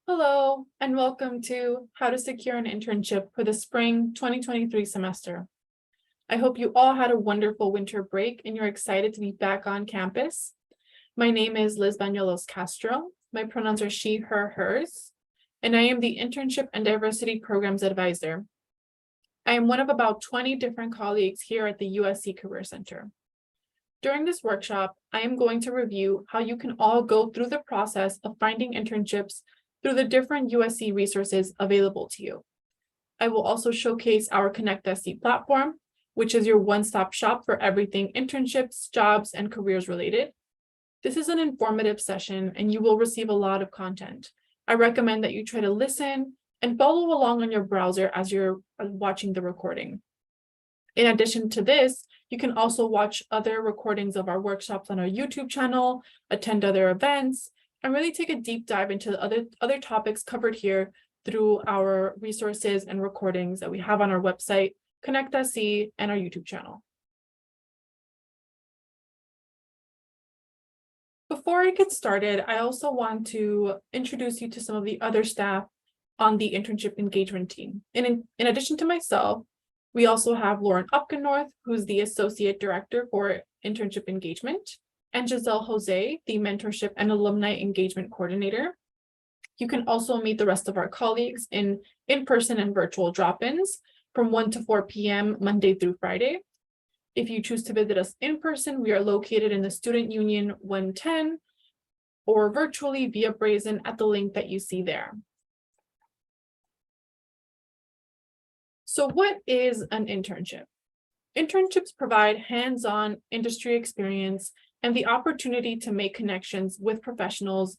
Hello, and welcome to How to Secure an Internship for the Spring 2023 semester. I hope you all had a wonderful winter break and you're excited to be back on campus. My name is Liz Bañuelos Castro. My pronouns are she, her, hers, and I am the Internship and Diversity Programs Advisor. I am one of about 20 different colleagues here at the USC Career Center. During this workshop, I am going to review how you can all go through the process of finding internships through the different USC resources available to you. I will also showcase our Connect SC platform, which is your one-stop shop for everything internships, jobs, and careers related. This is an informative session and you will receive a lot of content. I recommend that you try to listen and follow along on your browser as you're watching the recording. In addition to this, you can also watch other recordings of our workshops on our YouTube channel, attend other events, and really take a deep dive into the other topics covered here through our resources and recordings that we have on our website, Connect SC, and our YouTube channel. Before I get started, I also want to introduce you to some of the other staff on the internship engagement team. In addition to myself, we also have Lauren Upkennorth, who's the Associate Director for Internship Engagement, and Giselle Jose, the Mentorship and Alumni Engagement Coordinator. You can also meet the rest of our colleagues in-person and virtual drop-ins from 1 to 4 p.m. Monday through Friday. If you choose to visit us in person, we are located in the Student Union 110 or virtually via Brazen at the link that you see there. So what is an internship? Internships provide hands-on industry experience and the opportunity to make connections with professionals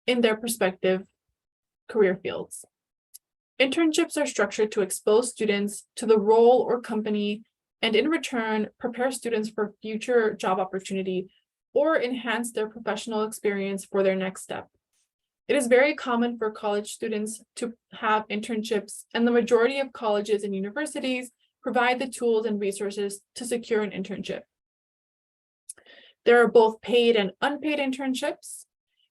in their respective career fields. Internships are structured to expose students to the role or company and in return, prepare students for future job opportunity or enhance their professional experience for their next step. It is very common for college students to have internships, and the majority of colleges and universities provide the tools and resources to secure an internship. There are both paid and unpaid internships.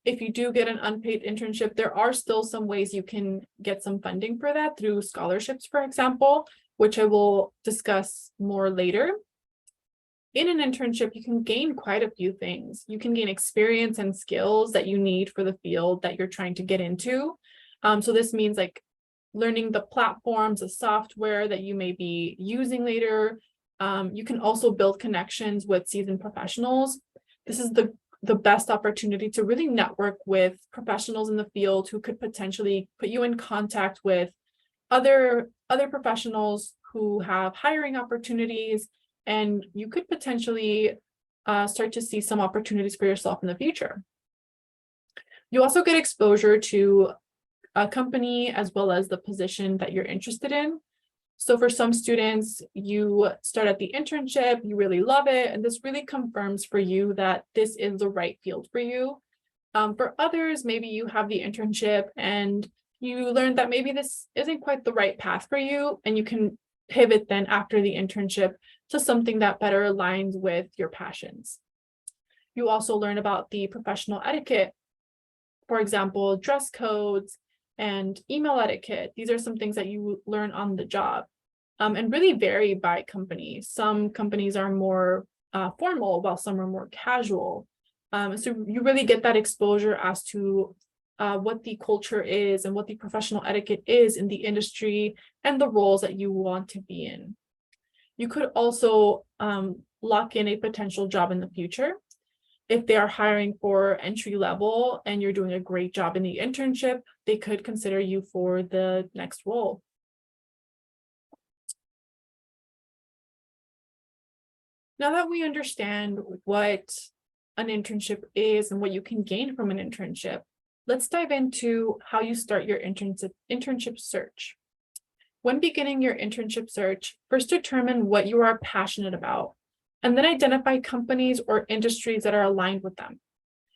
If you do get an unpaid internship, there are still some ways you can get some funding for that through scholarships, for example, which I will discuss more later. In an internship, you can gain quite a few things. You can gain experience and skills that you need for the field that you're trying to get into. So this means like learning the platforms, the software that you may be using later. You can also build connections with seasoned professionals. This is the best opportunity to really network with professionals in the field who could potentially put you in contact with other professionals who have hiring opportunities, and you could potentially start to see some opportunities for yourself in the future. You also get exposure to a company as well as the position that you're interested in. So for some students, you start at the internship, you really love it, and this really confirms for you that this is the right field for you. For others, maybe you have the internship and you learn that maybe this isn't quite the right path for you, and you can pivot then after the internship to something that better aligns with your passions. You also learn about the professional etiquette, for example, dress codes and email etiquette. These are some things that you learn on the job and really vary by company. Some companies are more formal while some are more casual. So you really get that exposure as to what the culture is and what the professional etiquette is in the industry and the roles that you want to be in. You could also lock in a potential job in the future. If they are hiring for entry level and you're doing a great job in the internship, they could consider you for the next role. Now that we understand what an internship is and what you can gain from an internship, let's dive into how you start your internship search. When beginning your internship search, first determine what you are passionate about, and then identify companies or industries that are aligned with them.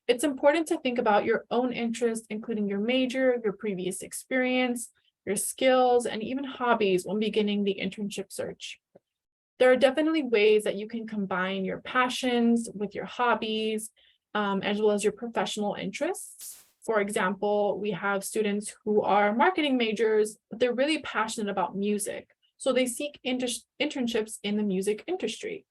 It's important to think about your own interests, including your major, your previous experience, your skills, and even hobbies when beginning the internship search. There are definitely ways that you can combine your passions with your hobbies, as well as your professional interests. For example, we have students who are marketing majors, but they're really passionate about music. So they seek internships in the music industry.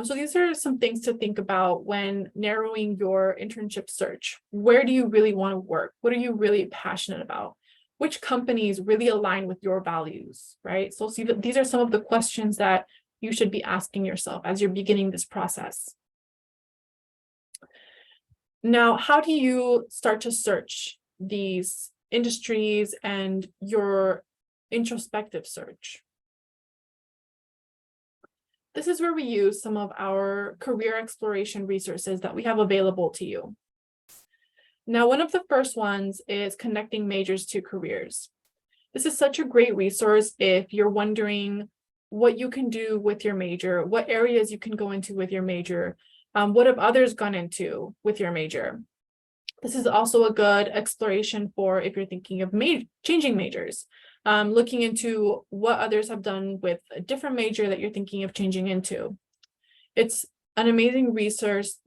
So these are some things to think about when narrowing your internship search. Where do you really want to work? What are you really passionate about? Which companies really align with your values, right? So see that these are some of the questions that you should be asking yourself as you're beginning this process. Now, how do you start to search these industries and your introspective search? This is where we use some of our career exploration resources that we have available to you. Now, one of the first ones is connecting majors to careers. This is such a great resource if you're wondering what you can do with your major, what areas you can go into with your major, what have others gone into with your major. This is also a good exploration for if you're thinking of changing majors, looking into what others have done with a different major that you're thinking of changing into. It's an amazing resource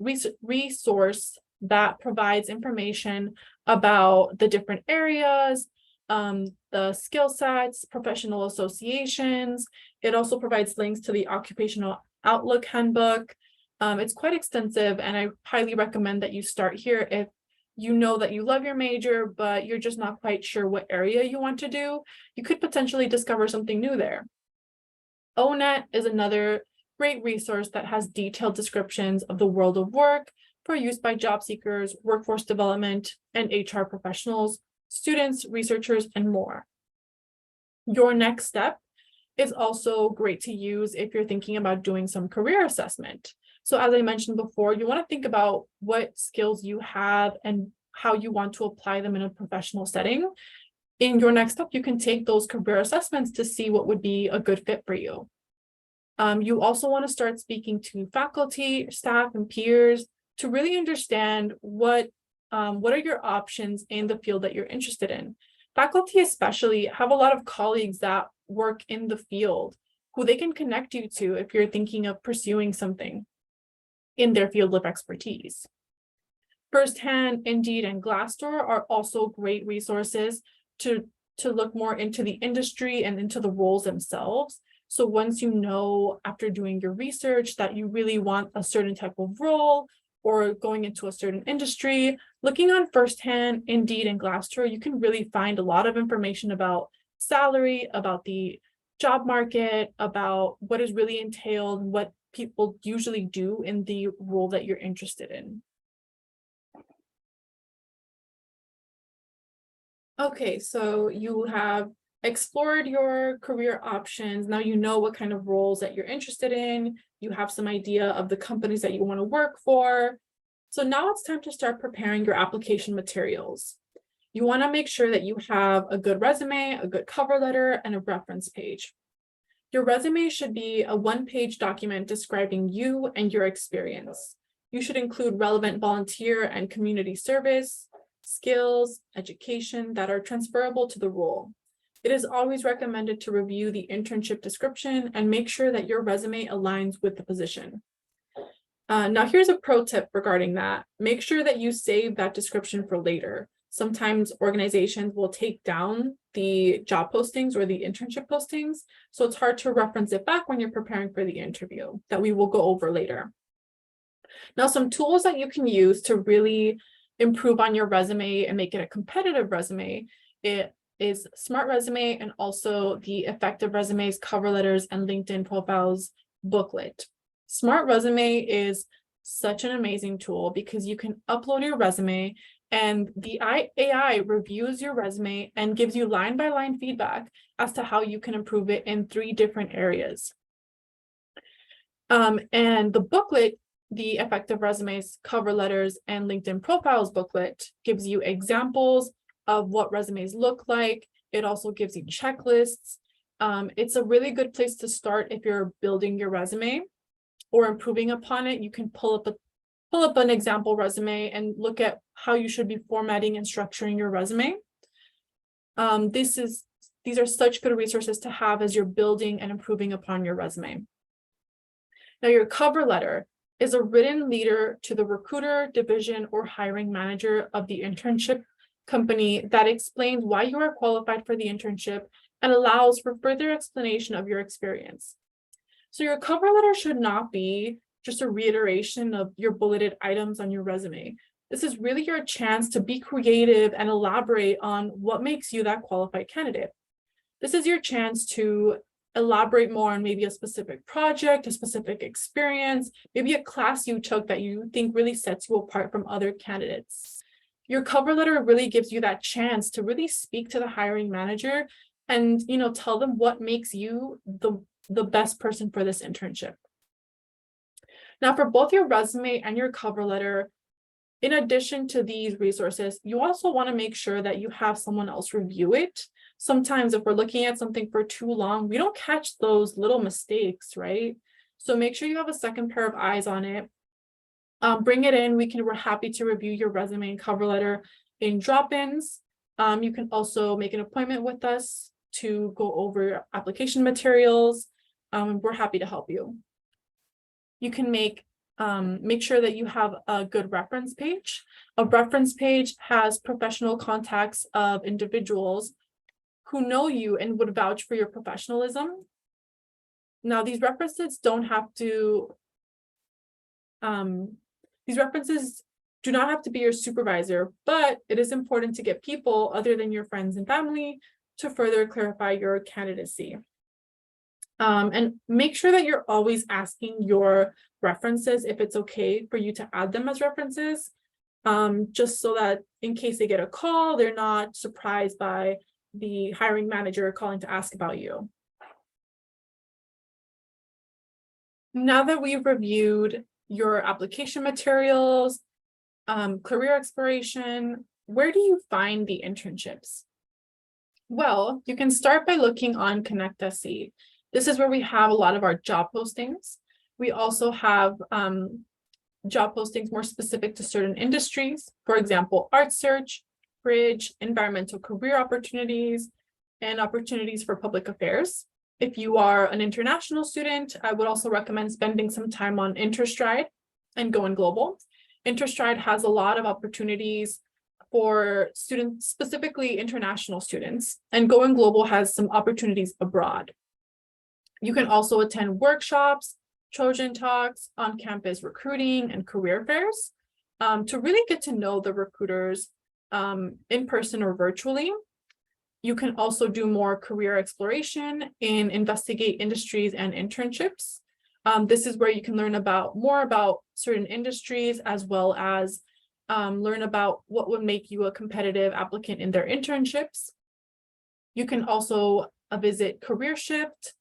that provides information about the different areas, the skill sets, professional associations. It also provides links to the Occupational Outlook Handbook. It's quite extensive, and I highly recommend that you start here if you know that you love your major, but you're just not quite sure what area you want to do. You could potentially discover something new there. ONET is another great resource that has detailed descriptions of the world of work for use by job seekers, workforce development, and HR professionals, students, researchers, and more. Your next step is also great to use if you're thinking about doing some career assessment. So as I mentioned before, you want to think about what skills you have and how you want to apply them in a professional setting. In your next step, you can take those career assessments to see what would be a good fit for you. You also want to start speaking to faculty, staff, and peers to really understand what are your options in the field that you're interested in. Faculty especially have a lot of colleagues that work in the field who they can connect you to if you're thinking of pursuing something in their field of expertise. Firsthand, Indeed, and Glassdoor are also great resources to look more into the industry and into the roles themselves. So once you know after doing your research that you really want a certain type of role or going into a certain industry, looking on Firsthand, Indeed, and Glassdoor, you can really find a lot of information about salary, about the job market, about what is really entailed, what people usually do in the role that you're interested in. Okay, so you have explored your career options. Now you know what kind of roles that you're interested in. You have some idea of the companies that you want to work for. So now it's time to start preparing your application materials. You want to make sure that you have a good resume, a good cover letter, and a reference page. Your resume should be a one-page document describing you and your experience. You should include relevant volunteer and community service, skills, education that are transferable to the role. It is always recommended to review the internship description and make sure that your resume aligns with the position. Now here's a pro tip regarding that. Make sure that you save that description for later. Sometimes organizations will take down the job postings or the internship postings, so it's hard to reference it back when you're preparing for the interview that we will go over later. Now, some tools that you can use to really improve on your resume and make it a competitive resume, it is Smart Resume and also the Effective Resumes, Cover Letters, and LinkedIn Profiles booklet. Smart Resume is such an amazing tool because you can upload your resume and the AI reviews your resume and gives you line-by-line feedback as to how you can improve it in 3 different areas. And the booklet, the Effective Resumes, Cover Letters, and LinkedIn Profiles booklet gives you examples of what resumes look like. It also gives you checklists. It's a really good place to start if you're building your resume or improving upon it. You can pull up an example resume and look at how you should be formatting and structuring your resume. These are such good resources to have as you're building and improving upon your resume. Now, your cover letter is a written letter to the recruiter, division, or hiring manager of the internship company that explains why you are qualified for the internship and allows for further explanation of your experience. So your cover letter should not be just a reiteration of your bulleted items on your resume. This is really your chance to be creative and elaborate on what makes you that qualified candidate. This is your chance to elaborate more on maybe a specific project, a specific experience, maybe a class you took that you think really sets you apart from other candidates. Your cover letter really gives you that chance to really speak to the hiring manager and, tell them what makes you the best person for this internship. Now, for both your resume and your cover letter, in addition to these resources, you also want to make sure that you have someone else review it. Sometimes if we're looking at something for too long, we don't catch those little mistakes, right? So make sure you have a second pair of eyes on it. Bring it in. We're happy to review your resume and cover letter in drop-ins. You can also make an appointment with us to go over application materials. We're happy to help you. You can make sure that you have a good reference page. A reference page has professional contacts of individuals who know you and would vouch for your professionalism. Now, these references do not have to be your supervisor, but it is important to get people other than your friends and family to further clarify your candidacy. And make sure that you're always asking your references if it's okay for you to add them as references, just so that in case they get a call, they're not surprised by the hiring manager calling to ask about you. Now that we've reviewed your application materials, career exploration, where do you find the internships? Well, you can start by looking on Connect SC. This is where we have a lot of our job postings. We also have job postings more specific to certain industries, for example, art search, bridge, environmental career opportunities, and opportunities for public affairs. If you are an international student, I would also recommend spending some time on Interstride and Going Global. Interstride has a lot of opportunities for students, specifically international students, and Going Global has some opportunities abroad. You can also attend workshops, Trojan Talks, on-campus recruiting, and career fairs to really get to know the recruiters in person or virtually. You can also do more career exploration and investigate industries and internships. This is where you can learn more about certain industries, as well as learn about what would make you a competitive applicant in their internships. You can also visit CareerShift,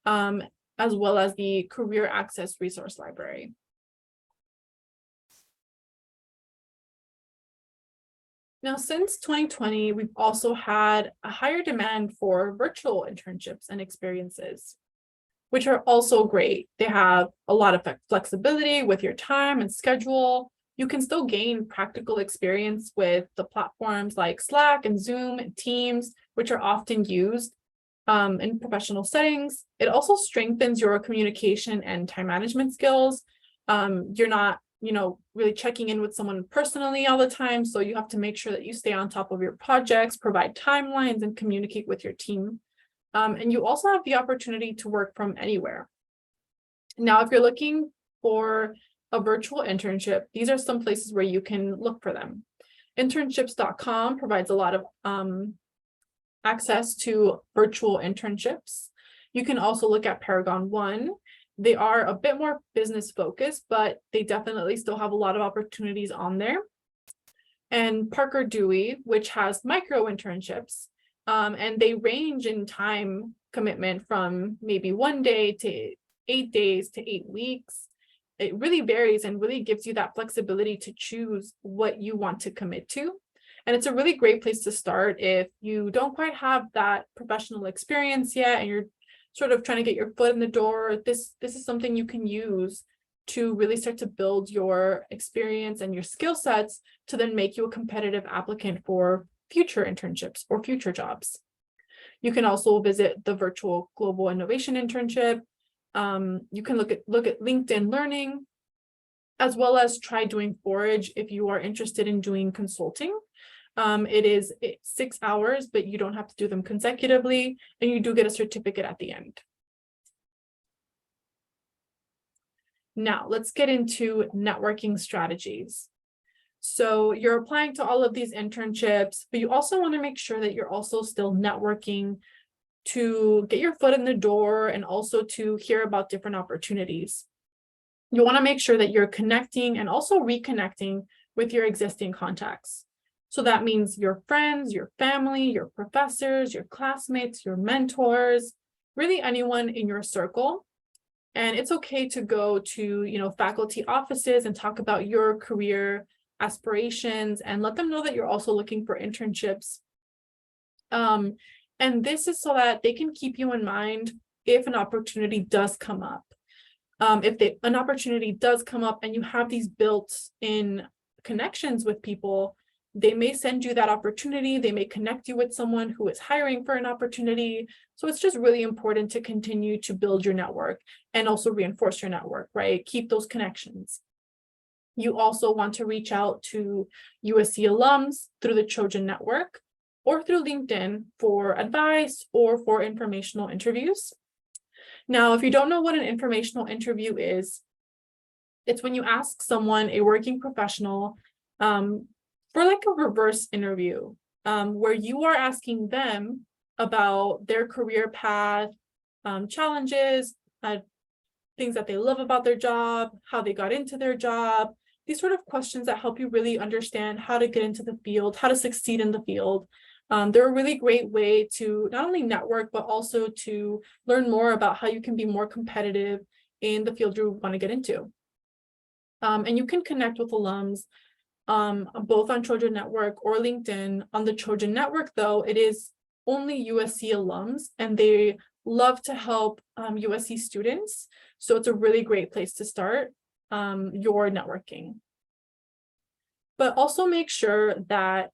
as well as the Career Access Resource Library. Now, since 2020, we've also had a higher demand for virtual internships and experiences, which are also great. They have a lot of flexibility with your time and schedule. You can still gain practical experience with the platforms like Slack and Zoom and Teams, which are often used in professional settings. It also strengthens your communication and time management skills. You're not, really checking in with someone personally all the time. So you have to make sure that you stay on top of your projects, provide timelines, and communicate with your team. And you also have the opportunity to work from anywhere. Now, if you're looking for a virtual internship, these are some places where you can look for them. Internships.com provides a lot of access to virtual internships. You can also look at Paragon One. They are a bit more business focused, but they definitely still have a lot of opportunities on there. And Parker Dewey, which has micro internships, and they range in time commitment from maybe 1 day to 8 days to 8 weeks. It really varies and really gives you that flexibility to choose what you want to commit to. And it's a really great place to start if you don't quite have that professional experience yet and you're sort of trying to get your foot in the door. This is something you can use to really start to build your experience and your skill sets to then make you a competitive applicant for future internships or future jobs. You can also visit the virtual global innovation internship. You can look at LinkedIn Learning, as well as try doing Forage if you are interested in doing consulting. It is 6 hours, but you don't have to do them consecutively, and you do get a certificate at the end. Now, let's get into networking strategies. So you're applying to all of these internships, but you also want to make sure that you're also still networking to get your foot in the door and also to hear about different opportunities. You want to make sure that you're connecting and also reconnecting with your existing contacts. So that means your friends, your family, your professors, your classmates, your mentors, really anyone in your circle. And it's okay to go to, faculty offices and talk about your career aspirations and let them know that you're also looking for internships. And this is so that they can keep you in mind if an opportunity does come up. If an opportunity does come up and you have these built-in connections with people, they may send you that opportunity. They may connect you with someone who is hiring for an opportunity. So it's just really important to continue to build your network and also reinforce your network, right? Keep those connections. You also want to reach out to USC alums through the Trojan Network or through LinkedIn for advice or for informational interviews. Now, if you don't know what an informational interview is, it's when you ask someone, a working professional, for like a reverse interview, where you are asking them about their career path, challenges, things that they love about their job, how they got into their job, these sort of questions that help you really understand how to get into the field, how to succeed in the field. They're a really great way to not only network, but also to learn more about how you can be more competitive in the field you want to get into. And you can connect with alums both on Trojan Network or LinkedIn. On the Trojan Network, though, it is only USC alums, and they love to help USC students. So it's a really great place to start your networking. But also make sure that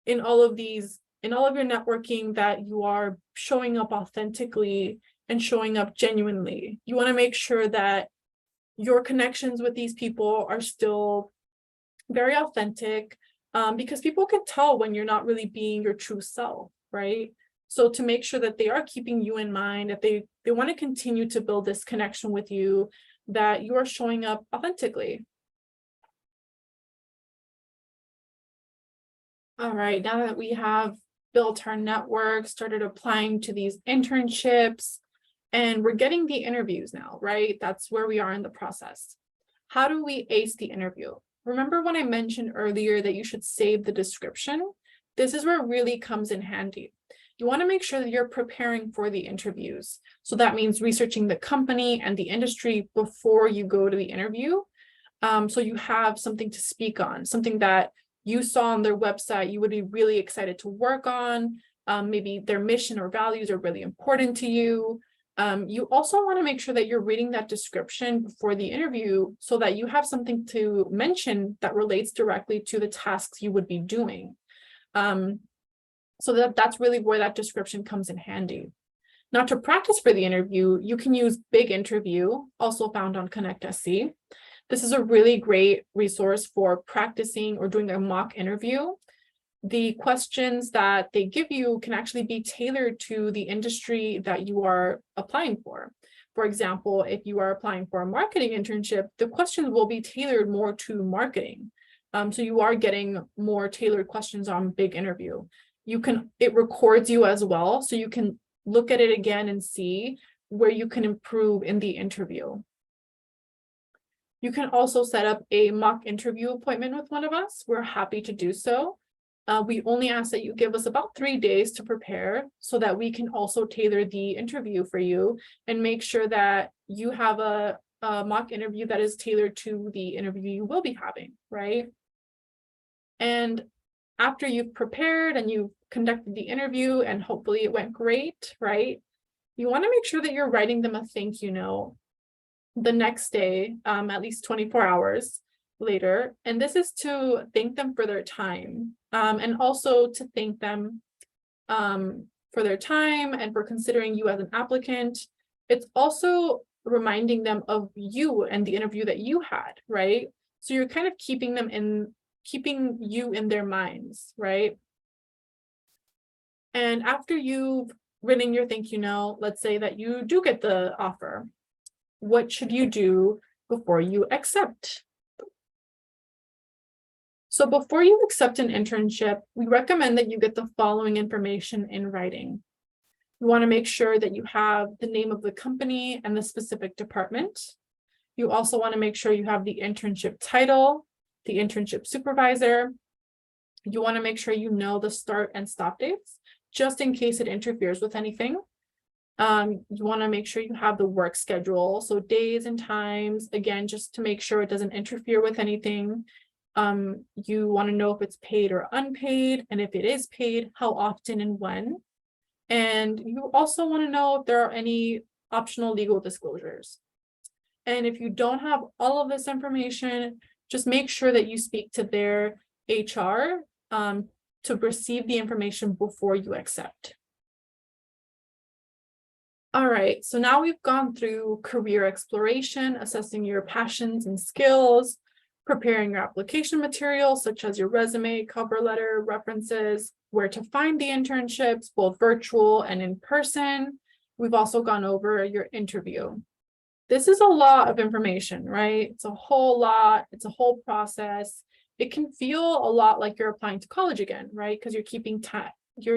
in all of your networking, that you are showing up authentically and showing up genuinely. You want to make sure that your connections with these people are still very authentic, because people can tell when you're not really being your true self, right? So to make sure that they are keeping you in mind, that they want to continue to build this connection with you, that you are showing up authentically. All right, now that we have built our network, started applying to these internships, and we're getting the interviews now, right? That's where we are in the process. How do we ace the interview? Remember when I mentioned earlier that you should save the description? This is where it really comes in handy. You want to make sure that you're preparing for the interviews. So that means researching the company and the industry before you go to the interview. So you have something to speak on, something that you saw on their website you would be really excited to work on. Maybe their mission or values are really important to you. You also want to make sure that you're reading that description before the interview so that you have something to mention that relates directly to the tasks you would be doing. So that's really where that description comes in handy. Now, to practice for the interview, you can use Big Interview, also found on ConnectSC. This is a really great resource for practicing or doing a mock interview. The questions that they give you can actually be tailored to the industry that you are applying for. For example, if you are applying for a marketing internship, the questions will be tailored more to marketing. So you are getting more tailored questions on Big Interview. It records you as well, so you can look at it again and see where you can improve in the interview. You can also set up a mock interview appointment with one of us. We're happy to do so. We only ask that you give us about 3 days to prepare so that we can also tailor the interview for you and make sure that you have a mock interview that is tailored to the interview you will be having, right? And after you've prepared and you've conducted the interview and hopefully it went great, right? You want to make sure that you're writing them a thank you note the next day, at least 24 hours later. And this is to thank them for their time, and also to thank them for their time and for considering you as an applicant. It's also reminding them of you and the interview that you had, right? So you're kind of keeping them in keeping you in their minds, right? And after you've written your thank you note, let's say that you do get the offer. What should you do before you accept? So before you accept an internship, we recommend that you get the following information in writing. You want to make sure that you have the name of the company and the specific department. You also want to make sure you have the internship title, the internship supervisor. You want to make sure you know the start and stop dates, just in case it interferes with anything. You want to make sure you have the work schedule, so days and times, again, just to make sure it doesn't interfere with anything. You want to know if it's paid or unpaid, and if it is paid, how often and when. And you also want to know if there are any optional legal disclosures. And if you don't have all of this information, just make sure that you speak to their HR to receive the information before you accept. All right, so now we've gone through career exploration, assessing your passions and skills, preparing your application materials, such as your resume, cover letter, references, where to find the internships, both virtual and in person. We've also gone over your interview. This is a lot of information, right? It's a whole lot, it's a whole process. It can feel a lot like you're applying to college again, right? Because you're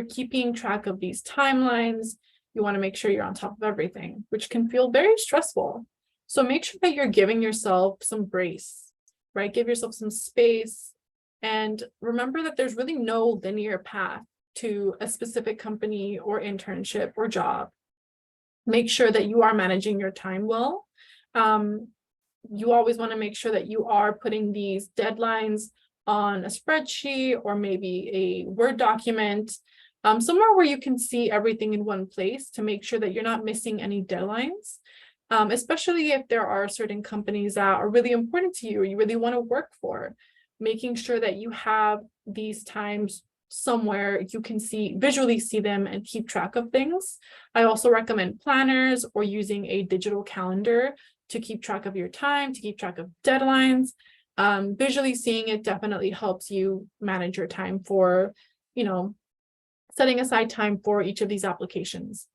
keeping track of these timelines. You want to make sure you're on top of everything, which can feel very stressful. So make sure that you're giving yourself some grace, right? Give yourself some space. And remember that there's really no linear path to a specific company or internship or job. Make sure that you are managing your time well. You always want to make sure that you are putting these deadlines on a spreadsheet or maybe a Word document, somewhere where you can see everything in one place to make sure that you're not missing any deadlines, especially if there are certain companies that are really important to you or you really want to work for. Making sure that you have these times somewhere you can visually see them and keep track of things. I also recommend planners or using a digital calendar to keep track of your time, to keep track of deadlines. Visually seeing it definitely helps you manage your time for, setting aside time for each of these applications.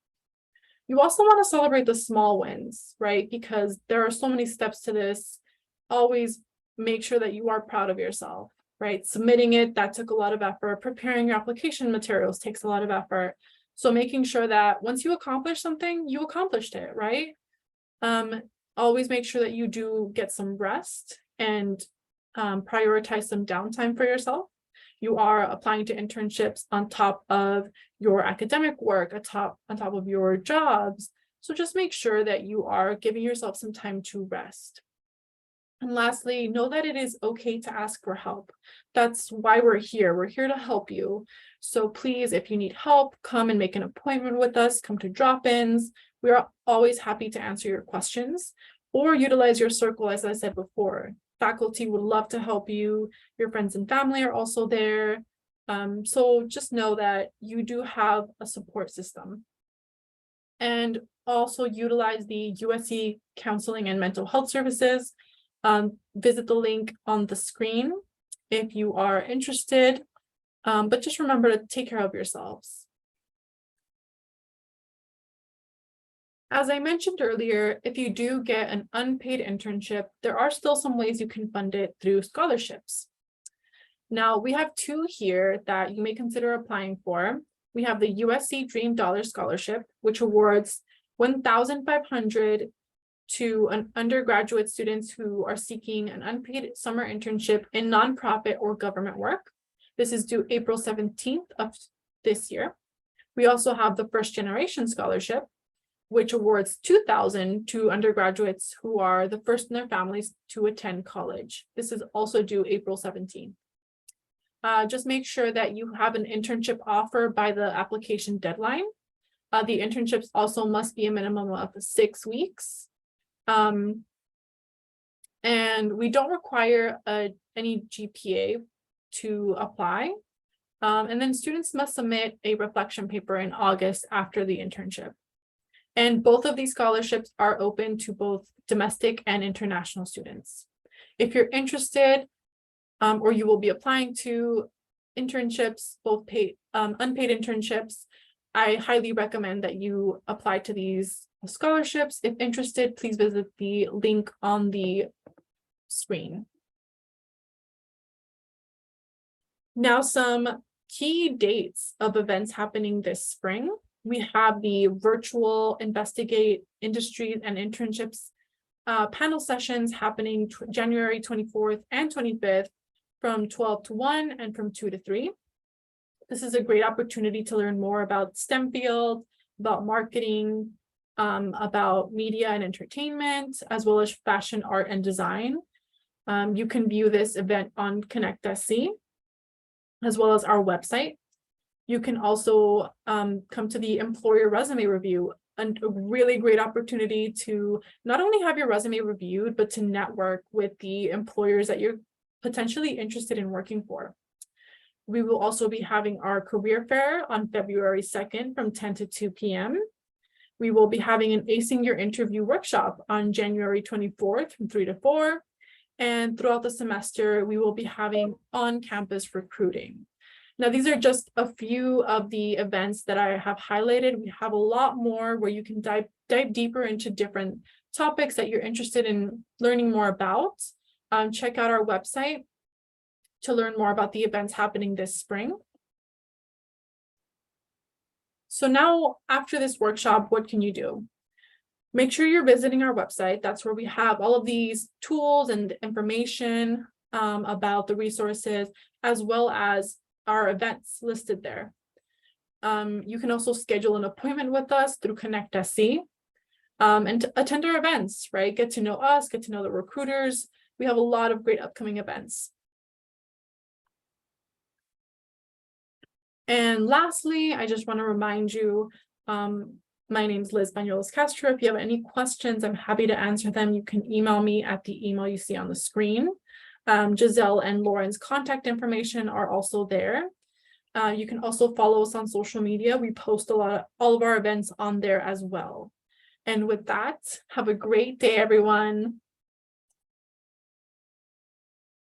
You also want to celebrate the small wins, right? Because there are so many steps to this. Always make sure that you are proud of yourself, right? Submitting it, that took a lot of effort. Preparing your application materials takes a lot of effort. So making sure that once you accomplish something, you accomplished it, right? Always make sure that you do get some rest and prioritize some downtime for yourself. You are applying to internships on top of your academic work, on top of your jobs. So just make sure that you are giving yourself some time to rest. And lastly, know that it is okay to ask for help. That's why we're here. We're here to help you. So please, if you need help, come and make an appointment with us. Come to drop-ins. We are always happy to answer your questions or utilize your circle, as I said before. Faculty would love to help you. Your friends and family are also there. So just know that you do have a support system. And also utilize the USC Counseling and Mental Health Services. Visit the link on the screen if you are interested, but just remember to take care of yourselves. As I mentioned earlier, if you do get an unpaid internship, there are still some ways you can fund it through scholarships. Now, we have two here that you may consider applying for. We have the USC Dream Dollar Scholarship, which awards $1,500 to an undergraduate students who are seeking an unpaid summer internship in nonprofit or government work. This is due April 17th of this year. We also have the First Generation Scholarship, which awards $2,000 to undergraduates who are the first in their families to attend college. This is also due April 17th. Just make sure that you have an internship offer by the application deadline. The internships also must be a minimum of 6 weeks. And we don't require any GPA to apply. And then students must submit a reflection paper in August after the internship. And both of these scholarships are open to both domestic and international students. If you're interested, or you will be applying to internships, both paid, unpaid internships, I highly recommend that you apply to these scholarships. If interested, please visit the link on the screen. Now, some key dates of events happening this spring. We have the virtual Investigate Industries and Internships panel sessions happening January 24th and 25th from 12 to 1 and from 2 to 3. This is a great opportunity to learn more about STEM field, about marketing, about media and entertainment, as well as fashion, art, and design. You can view this event on ConnectSC, as well as our website. You can also come to the employer resume review, and a really great opportunity to not only have your resume reviewed, but to network with the employers that you're potentially interested in working for. We will also be having our career fair on February 2nd from 10 to 2 p.m. We will be having an Acing Your Interview workshop on January 24th from 3 to 4. And throughout the semester, we will be having on-campus recruiting. Now, these are just a few of the events that I have highlighted. We have a lot more where you can dive deeper into different topics that you're interested in learning more about. Check out our website to learn more about the events happening this spring. So now, after this workshop, what can you do? Make sure you're visiting our website. That's where we have all of these tools and information about the resources, as well as our events listed there. You can also schedule an appointment with us through ConnectSC and attend our events, right? Get to know us, get to know the recruiters. We have a lot of great upcoming events. And lastly, I just want to remind you, my name is Liz Banuelos Castro. If you have any questions, I'm happy to answer them. You can email me at the email you see on the screen. Giselle and Lauren's contact information are also there. You can also follow us on social media. We post all of our events on there as well. And with that, have a great day, everyone.